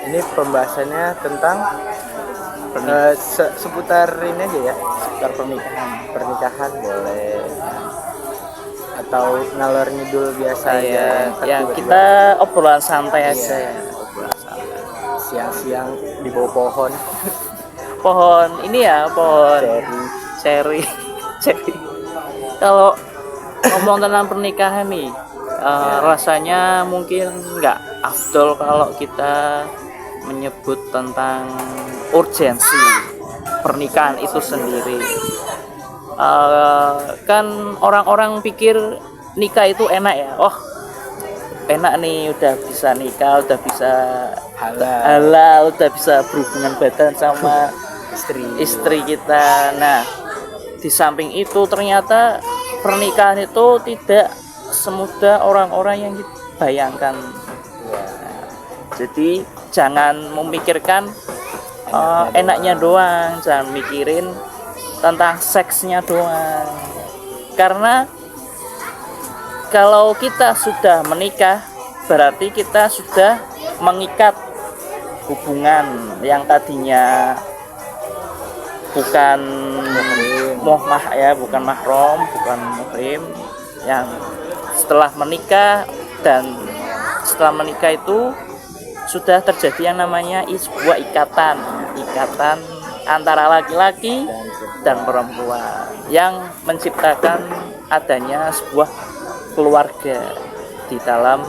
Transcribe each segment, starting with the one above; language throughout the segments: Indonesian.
ini pembahasannya tentang seputar ini aja ya, seputar pernikahan boleh, atau ngalor ngidul biasa aja. Ya kita obrolan santai aja ya. Obrolan santai. Siang-siang di bawah pohon. Pohon ini ya, pohon cherry. Kalau ngomong tentang pernikahan nih, rasanya mungkin nggak afdol kalau kita menyebut tentang urgensi pernikahan itu sendiri. Kan orang-orang pikir nikah itu enak ya, enak nih, udah bisa nikah, udah bisa halal, udah bisa berhubungan badan sama istri kita. Nah, di samping itu ternyata pernikahan itu tidak semudah orang-orang yang bayangkan. Jadi jangan memikirkan enaknya doang, jangan mikirin tentang seksnya doang. Karena kalau kita sudah menikah, berarti kita sudah mengikat hubungan yang tadinya bukan bukan mahram, bukan muhrim, yang setelah menikah, dan setelah menikah itu sudah terjadi yang namanya sebuah ikatan antara laki-laki dan perempuan yang menciptakan adanya sebuah keluarga di dalam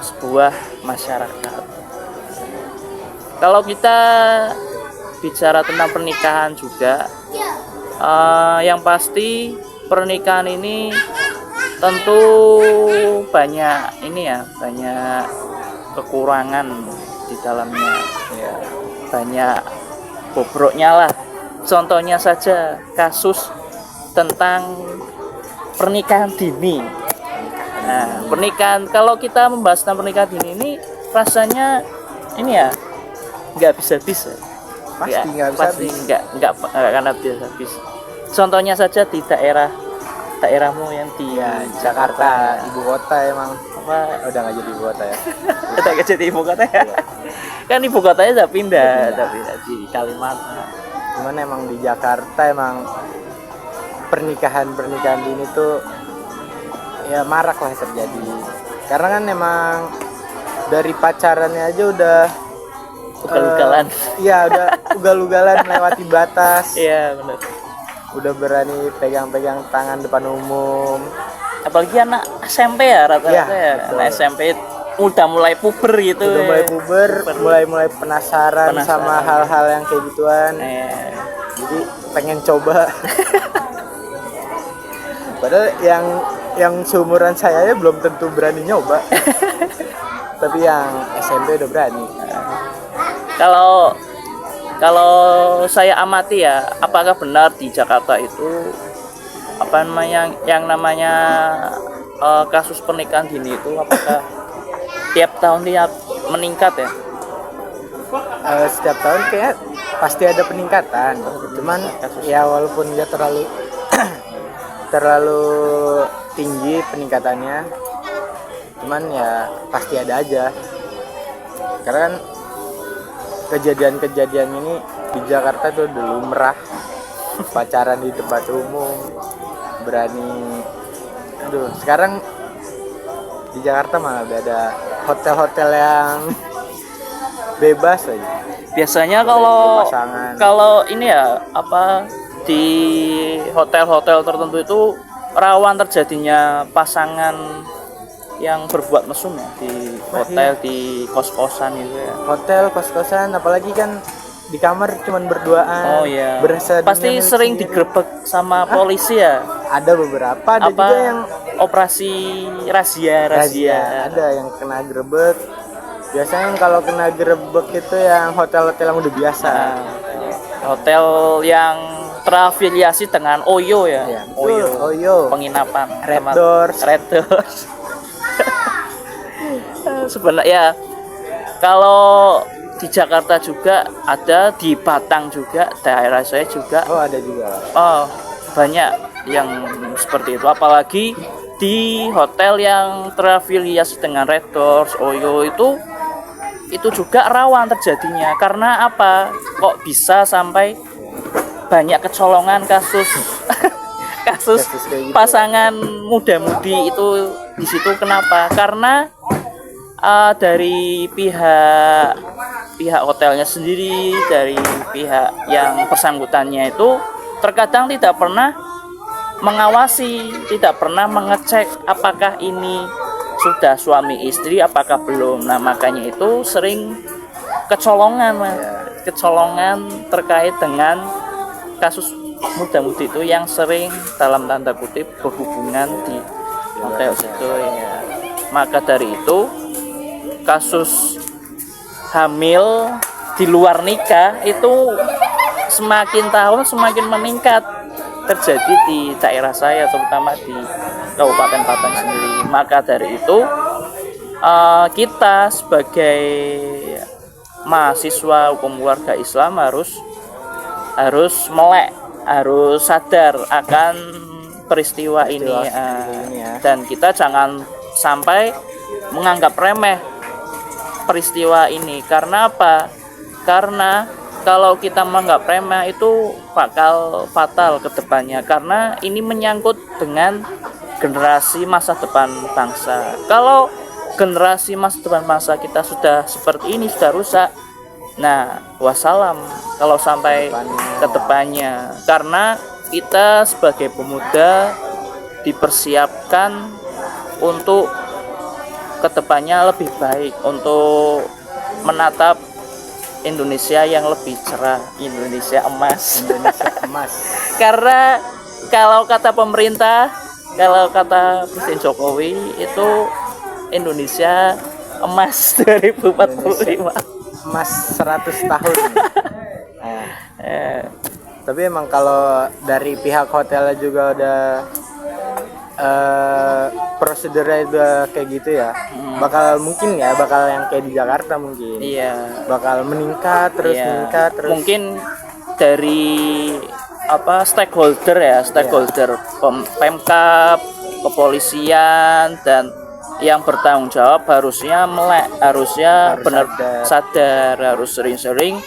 sebuah masyarakat. Kalau kita bicara tentang pernikahan juga, yang pasti pernikahan ini tentu banyak kekurangan di dalamnya, ya, banyak bobroknya lah. Contohnya saja kasus tentang pernikahan dini. Nah, kalau kita membahas tentang pernikahan dini ini rasanya ini ya nggak bisa-bisa. Pasti nggak akan habis. Contohnya saja di daerahmu yang di Jakarta, ibu kota emang. Udah nggak jadi ibu kota ya? Udah nggak jadi ibu kota ya? Kan ibu kotanya udah pindah di Kalimantan. Cuman emang di Jakarta emang pernikahan dini tuh ya marak lah terjadi. Karena kan emang dari pacarannya aja udah ugal-ugalan. Iya, udah ugal-ugalan melewati batas. Iya, benar. Udah berani pegang-pegang tangan depan umum. Apalagi anak SMP ya rata-rata ya. Anak SMP udah mulai puber gitu. Udah mulai puber, mulai penasaran sama hal-hal yang kayak gituan. Jadi pengen coba. Padahal yang seumuran saya belum tentu berani nyoba. Tapi yang SMP udah berani. Kalau saya amati ya, apakah benar di Jakarta itu yang namanya kasus pernikahan dini itu apakah tiap tahun meningkat ya? Setiap tahun kayak pasti ada peningkatan. Cuman ya walaupun nggak terlalu tinggi peningkatannya, cuman ya pasti ada aja. Karena kan kejadian ini di Jakarta tuh udah lumrah. Pacaran di tempat umum, berani. Sekarang di Jakarta malah udah ada hotel-hotel yang bebas aja. Biasanya kalau ini ya di hotel-hotel tertentu itu rawan terjadinya pasangan yang berbuat mesum ya, di hotel, di kos-kosan gitu ya. Hotel, kos-kosan, apalagi kan di kamar cuman berduaan. Berasa pasti sering digerebek sama polisi ya. Ada beberapa, ada juga yang operasi razia. Ada yang kena gerebek. Biasanya kalau kena gerebek itu yang hotel-hotel yang udah biasa. Hotel yang terafiliasi dengan Oyo ya. Oyo. Penginapan Red Doors. Sebenarnya kalau di Jakarta juga ada, di Batang juga, daerah saya juga. Ada juga. Banyak yang seperti itu, apalagi di hotel yang terafiliasi dengan Red Doors, Oyo itu itu juga rawan terjadinya. Karena apa? Kok bisa sampai banyak kecolongan kasus kasus kayak gitu. pasangan muda-mudi itu di situ. Kenapa? Karena dari pihak hotelnya sendiri, dari pihak yang bersangkutannya itu terkadang tidak pernah mengawasi, tidak pernah mengecek apakah ini sudah suami istri apakah belum. Nah, makanya itu sering kecolongan, Mas. Kecolongan terkait dengan kasus muda-mudi itu yang sering dalam tanda kutip berhubungan di hotel situ ya. Maka dari itu kasus hamil di luar nikah itu semakin tahun semakin meningkat terjadi di daerah saya, terutama di Kabupaten Batang sendiri. Maka dari itu kita sebagai mahasiswa hukum keluarga Islam harus melek, harus sadar akan peristiwa ini ya. Dan kita jangan sampai menganggap remeh peristiwa ini. Karena apa? Karena kalau kita menganggap remeh itu bakal fatal ke depannya, karena ini menyangkut dengan generasi masa depan bangsa. Kalau generasi masa depan bangsa kita sudah seperti ini, sudah rusak, nah wassalam kalau sampai ke depannya. Karena kita sebagai pemuda dipersiapkan untuk kedepannya lebih baik, untuk menatap Indonesia yang lebih cerah, Indonesia emas. Indonesia emas. Karena kalau kata pemerintah, kalau kata Presiden Jokowi itu Indonesia emas 2045. Emas 100 tahun. Nah, tapi emang kalau dari pihak hotelnya juga udah prosedurnya udah kayak gitu ya, bakal yang kayak di Jakarta mungkin. Iya. Bakal meningkat terus. Mungkin dari stakeholder Pemkab, kepolisian, dan yang bertanggung jawab harusnya benar sadar, harus sering-sering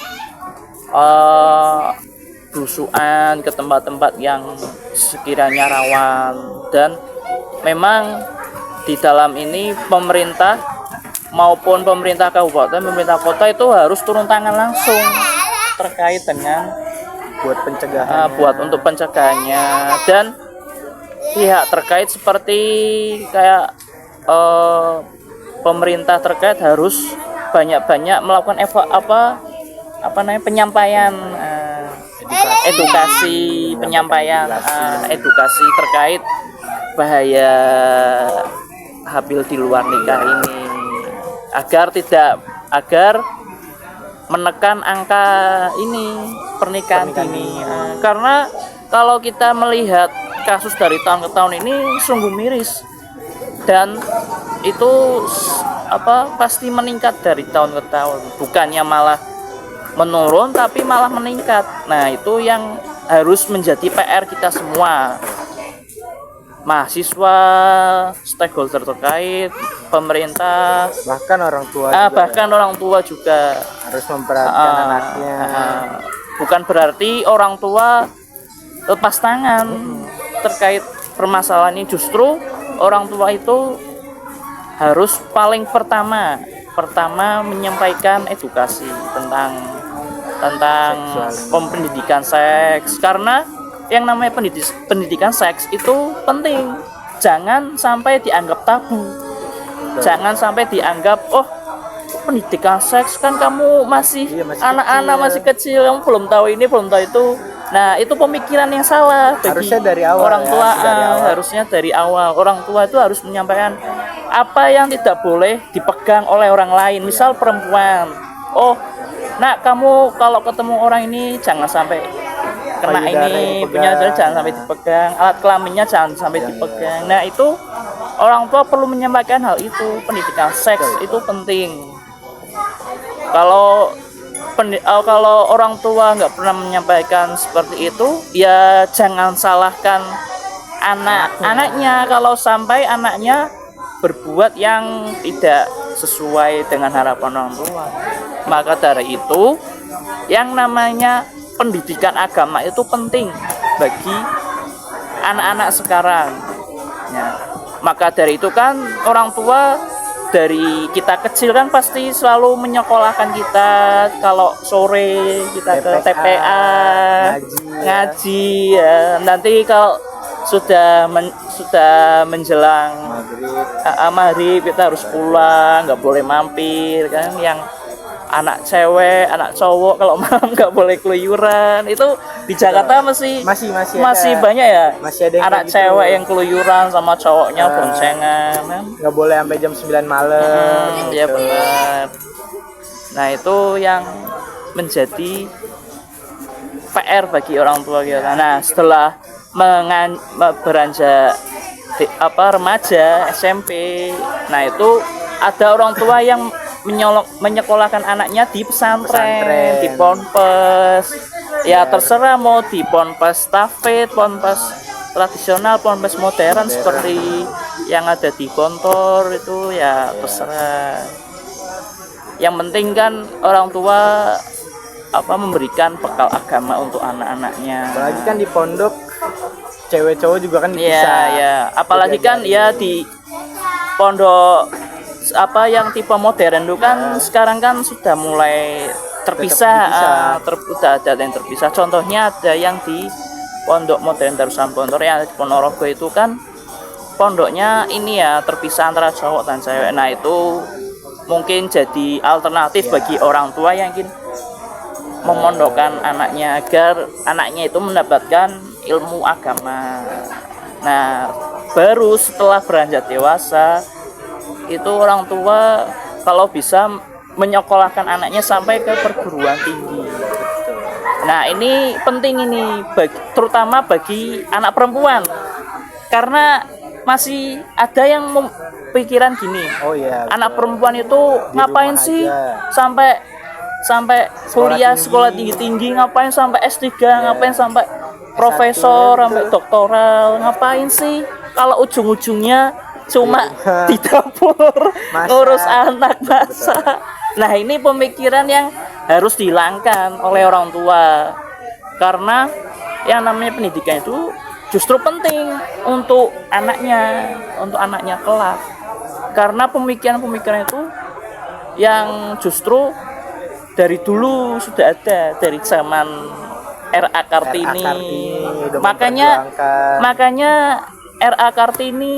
belusuan ke tempat-tempat yang sekiranya rawan. Dan memang di dalam ini pemerintah maupun pemerintah kabupaten, pemerintah kota itu harus turun tangan langsung terkait dengan untuk pencegahannya. Dan pihak terkait seperti kayak pemerintah terkait harus banyak-banyak melakukan penyampaian edukasi terkait bahaya hamil di luar nikah ini, agar menekan angka ini pernikahan dini. Karena kalau kita melihat kasus dari tahun ke tahun ini sungguh miris, dan itu pasti meningkat dari tahun ke tahun, bukannya malah menurun tapi malah meningkat. Nah, itu yang harus menjadi PR kita semua, mahasiswa, stakeholder terkait, pemerintah, bahkan orang tua juga harus memperhatikan anaknya. Bukan berarti orang tua lepas tangan terkait permasalahan ini, justru orang tua itu harus paling pertama menyampaikan edukasi tentang pendidikan seks. Karena yang namanya pendidikan seks itu penting, jangan sampai dianggap tabu. Jangan sampai dianggap pendidikan seks kan kamu masih anak-anak, masih kecil, kamu belum tahu ini, belum tahu itu. Nah, itu pemikiran yang salah bagi harusnya dari awal orang tua. Harusnya dari awal orang tua itu harus menyampaikan apa yang tidak boleh dipegang oleh orang lain. Misal perempuan, nak, kamu kalau ketemu orang ini jangan sampai kena ini, punya jangan sampai dipegang, alat kelaminnya jangan sampai dipegang. Nah, itu orang tua perlu menyampaikan hal itu. Pendidikan seks itu penting. Kalau orang tua nggak pernah menyampaikan seperti itu, ya jangan salahkan anaknya kalau sampai anaknya berbuat yang tidak sesuai dengan harapan orang tua. Maka dari itu yang namanya pendidikan agama itu penting bagi anak-anak sekarang ya. Maka dari itu kan orang tua dari kita kecil kan pasti selalu menyekolahkan kita, kalau sore kita ke TPA ngaji ya. Nanti kalau sudah menjelang maghrib kita harus pulang, nggak boleh mampir kan. Yang anak cewek, anak cowok kalau malam nggak boleh keluyuran. Itu di Jakarta masih banyak ya. Masih ada anak cewek yang keluyuran sama cowoknya boncengan kan. Nggak boleh sampai jam 9 malam. Ya benar. Nah itu yang menjadi PR bagi orang tua kita. Nah setelah beranjak remaja SMP, nah itu ada orang tua yang menyekolahkan anaknya di pesantren, di ponpes. Ya terserah mau di ponpes tafid, ponpes tradisional, ponpes modern seperti yang ada di Gontor itu ya terserah. Yang penting kan orang tua memberikan bekal agama untuk anak-anaknya. Apalagi kan di pondok cewek cowok juga kan bisa. Ya. Apalagi kan ya di pondok yang tipe modern itu kan sekarang kan sudah mulai terpisah, udah ada yang terpisah. Contohnya ada yang di pondok modern Darussalam Gontor yang di Ponorogo itu kan pondoknya ini ya terpisah antara cowok dan cewek. Nah itu mungkin jadi alternatif bagi orang tua yang ingin memondokkan anaknya agar anaknya itu mendapatkan ilmu agama. Nah baru setelah beranjak dewasa itu orang tua kalau bisa menyekolahkan anaknya sampai ke perguruan tinggi. Nah ini penting ini terutama bagi anak perempuan, karena masih ada yang pikiran gini, anak perempuan itu ngapain sih sampai kuliah sekolah tinggi, ngapain sampai S3, ngapain sampai profesor, sampai doktoral, ngapain sih kalau ujung-ujungnya cuma di dapur ngurus anak masak. Nah ini pemikiran yang harus dihilangkan oleh orang tua, karena yang namanya pendidikan itu justru penting untuk anaknya kelak. Karena pemikiran itu yang justru dari dulu sudah ada dari zaman R.A. Kartini. Makanya R.A. Kartini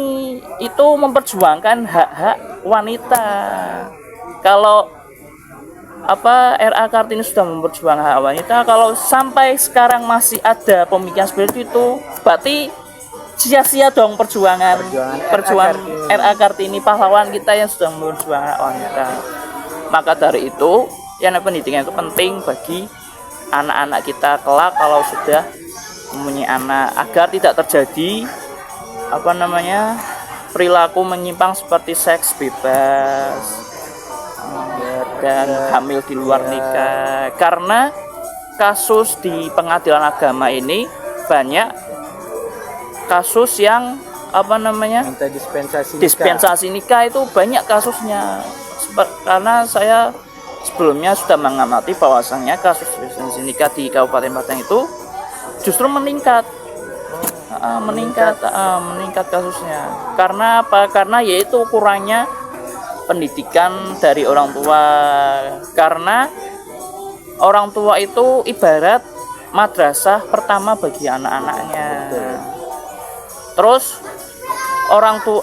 itu memperjuangkan hak-hak wanita. Kalau R.A. Kartini sudah memperjuangkan hak wanita, kalau sampai sekarang masih ada pemikiran seperti itu, berarti sia-sia dong perjuangan R.A. Kartini, pahlawan kita yang sudah memperjuangkan hak wanita. Maka dari itu, yang pendidikan itu penting bagi anak-anak kita kelak kalau sudah mempunyai anak, agar tidak terjadi perilaku menyimpang seperti seks bebas dan hamil di luar nikah. Karena kasus di pengadilan agama ini banyak kasus yang minta dispensasi nikah itu banyak kasusnya. Karena saya sebelumnya sudah mengamati bahwasannya kasus dispensasi nikah di Kabupaten Padang itu justru meningkat kasusnya. Karena apa? Karena yaitu kurangnya pendidikan dari orang tua. Karena orang tua itu ibarat madrasah pertama bagi anak-anaknya. Terus orang tua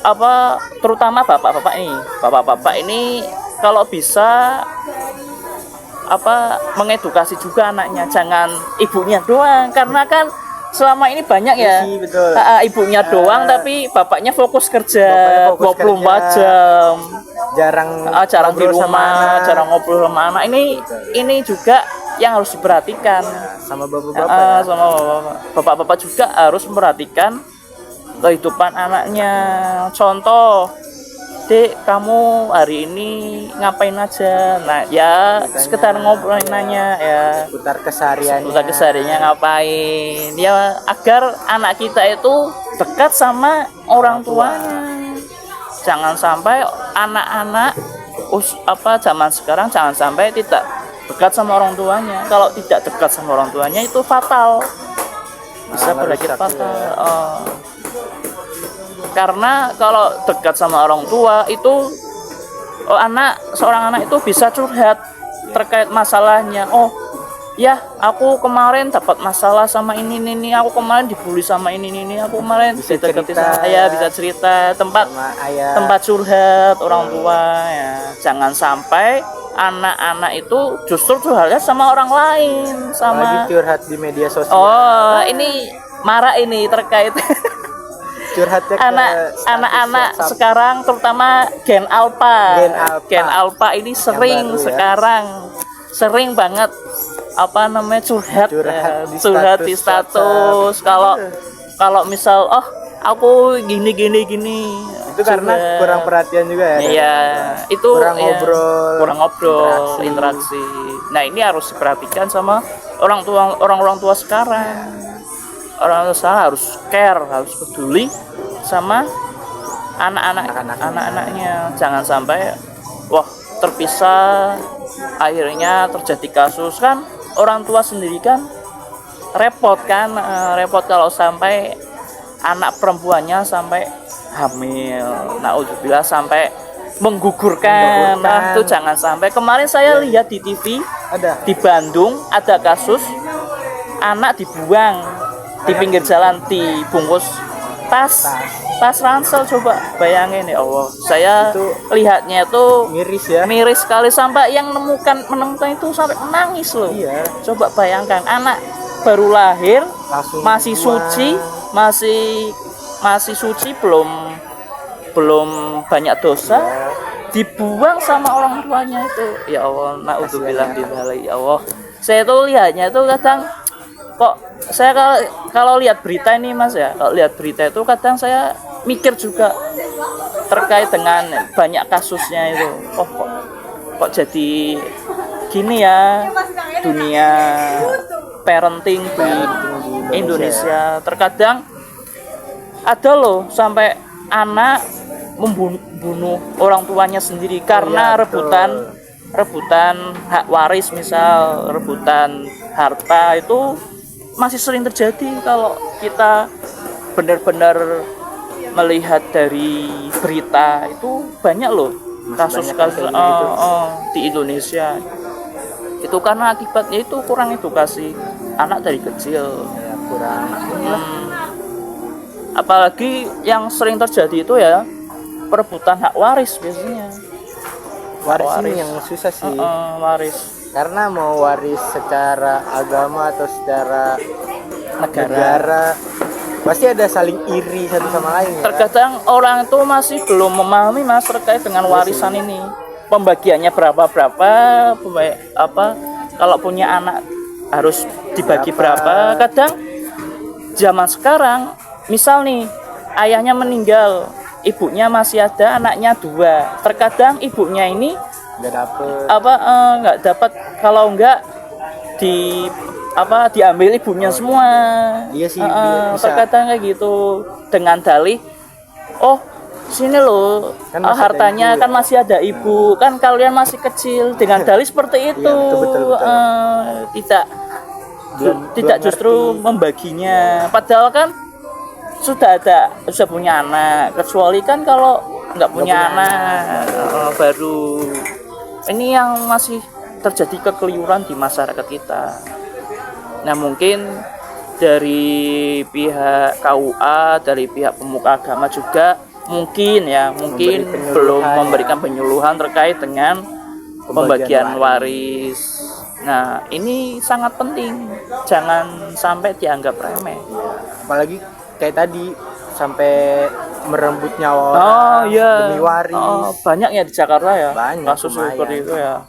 terutama bapak-bapak ini kalau bisa mengedukasi juga anaknya, jangan ibunya doang, karena kan selama ini banyak ya ibunya doang tapi bapaknya fokus kerja 24 jam, jarang di rumah, jarang ngobrol sama anak. Ini juga yang harus diperhatikan sama bapak-bapak. Sama bapak-bapak juga harus memperhatikan kehidupan anaknya. Contoh, Dek, kamu hari ini ngapain aja? Nah, ya sekedar ngobrolin nanya ya. Seputar kesehariannya ngapain? Ya agar anak kita itu dekat sama orang tuanya. jangan sampai anak-anak zaman sekarang jangan sampai tidak dekat sama orang tuanya. Kalau tidak dekat sama orang tuanya itu fatal, bisa berakhir fatal. Karena kalau dekat sama orang tua itu seorang anak itu bisa curhat terkait masalahnya. Oh ya, aku kemarin dapat masalah sama ini, aku kemarin dibully sama ini, aku kemarin bisa deketin cerita, saya, bisa cerita, tempat curhat orang tua ya. Jangan sampai anak-anak itu justru curhatnya sama orang lain, sama lagi curhat di media sosial. Oh, ini marah ini terkait curhatnya ke anak-anak WhatsApp. Sekarang terutama Gen Alpha ini sering baru, sekarang sering banget curhat di status. Kalau misal aku gini itu karena kurang perhatian juga ya. Iya, itu kurang ngobrol, interaksi. Nah, ini harus diperhatikan sama orang tua sekarang. Orang tua harus care, harus peduli sama anak-anaknya. Jangan sampai terpisah, akhirnya terjadi kasus kan. Orang tua sendiri kan repot kalau sampai anak perempuannya sampai hamil, naudzubillah, sampai menggugurkan. Nah, itu jangan sampai. Kemarin saya lihat di TV di Bandung ada kasus anak dibuang di pinggir jalan, dibungkus tas ransel. Coba bayangin ya Allah, saya lihatnya itu miris sekali, sampai yang menemukan itu sampai menangis loh. Iya. Coba bayangkan, anak baru lahir langsung masih suci, masih suci, belum banyak dosa, dibuang sama orang tuanya itu. Ya Allah, naudzubillah bidzalik. Ya Allah, saya tuh lihatnya itu kadang kok saya kalau lihat berita ini Mas ya, kalau lihat berita itu kadang saya mikir juga terkait dengan banyak kasusnya itu. Kok jadi gini ya dunia parenting di Indonesia. Terkadang ada loh sampai anak membunuh orang tuanya sendiri karena rebutan hak waris, misal rebutan harta. Itu masih sering terjadi kalau kita benar-benar melihat dari berita. Itu banyak loh kasus-kasus di Indonesia. Itu karena akibatnya itu kurang edukasi anak dari kecil. Apalagi yang sering terjadi itu ya perebutan hak waris biasanya. Waris ini yang susah sih. Waris. Karena mau waris secara agama atau secara negara pasti ada saling iri satu sama lain. Terkadang orang itu masih belum memahami Mas terkait dengan warisan ini. Pembagiannya berapa, kalau punya anak harus dibagi berapa. Kadang zaman sekarang misal nih ayahnya meninggal, ibunya masih ada, anaknya 2. Terkadang ibunya ini nggak dapat, kalau enggak diambil ibunya semua. Iya sih, terkadang kayak gitu dengan dalih, sini loh kan hartanya kan masih ada ibu, kan kalian masih kecil, dengan dalih seperti itu. Betul. Tidak justru membaginya, padahal kan sudah punya anak. Kecuali kan kalau nggak punya anak baru. Ini yang masih terjadi kekeliruan di masyarakat kita. Nah, mungkin dari pihak KUA, dari pihak pemuka agama juga mungkin belum memberikan penyuluhan terkait dengan pembagian waris. Nah, ini sangat penting, jangan sampai dianggap remeh. Apalagi kayak tadi sampai merenggut nyawa orang demi waris. Banyak ya di Jakarta ya, kasus seperti itu ya.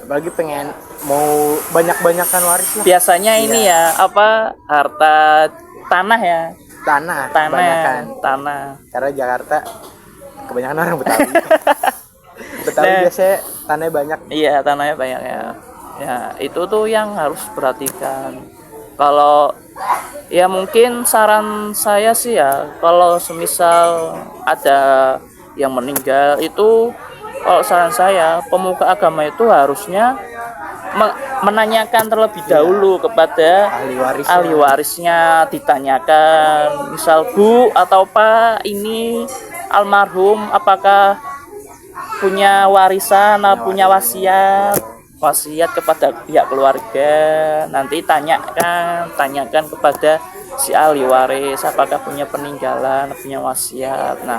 Apalagi pengen mau banyak-banyakan waris lah. Biasanya ini ya harta tanah ya. Tanah. Karena Jakarta kebanyakan orang Betawi. Betawi biasanya tanahnya banyak. Iya, tanahnya banyak ya. Ya, itu tuh yang harus perhatikan. Kalau ya mungkin saran saya sih ya, kalau semisal ada yang meninggal itu, kalau saran saya pemuka agama itu harusnya menanyakan terlebih dahulu kepada ahli warisnya, ditanyakan misal Bu atau Pak, ini almarhum apakah punya warisan, punya wasiat kepada pihak keluarga. Nanti tanyakan kepada si ahli waris apakah punya peninggalan, punya wasiat. Nah,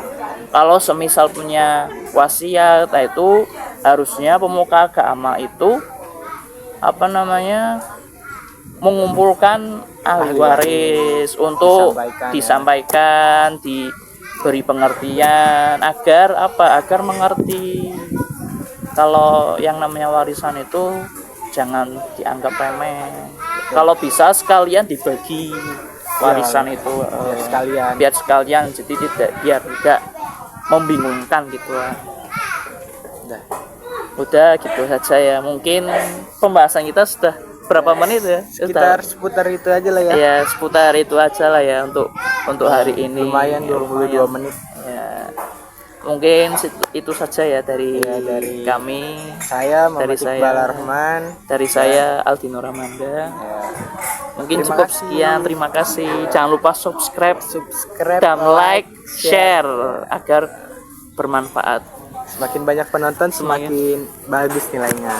kalau semisal punya wasiat, nah itu harusnya pemuka agama itu mengumpulkan ahli waris untuk disampaikan, diberi pengertian agar mengerti kalau yang namanya warisan itu jangan dianggap remeh. Kalau bisa sekalian dibagi warisan itu biar sekalian, jadi biar tidak membingungkan gitu lah. Udah gitu saja ya. Mungkin pembahasan kita sudah berapa menit ya? Seputar itu aja lah ya. Ya, seputar itu aja lah ya untuk hari ini. Lumayan 22 menit. Ya. Mungkin itu saja ya dari kami. Saya Muhammad Iqbal Rahman. Dari saya Aldino Ramanda. Ya. Mungkin cukup sekian. Terima kasih. Jangan lupa subscribe dan like, share agar bermanfaat. Semakin banyak penonton semakin bagus nilainya.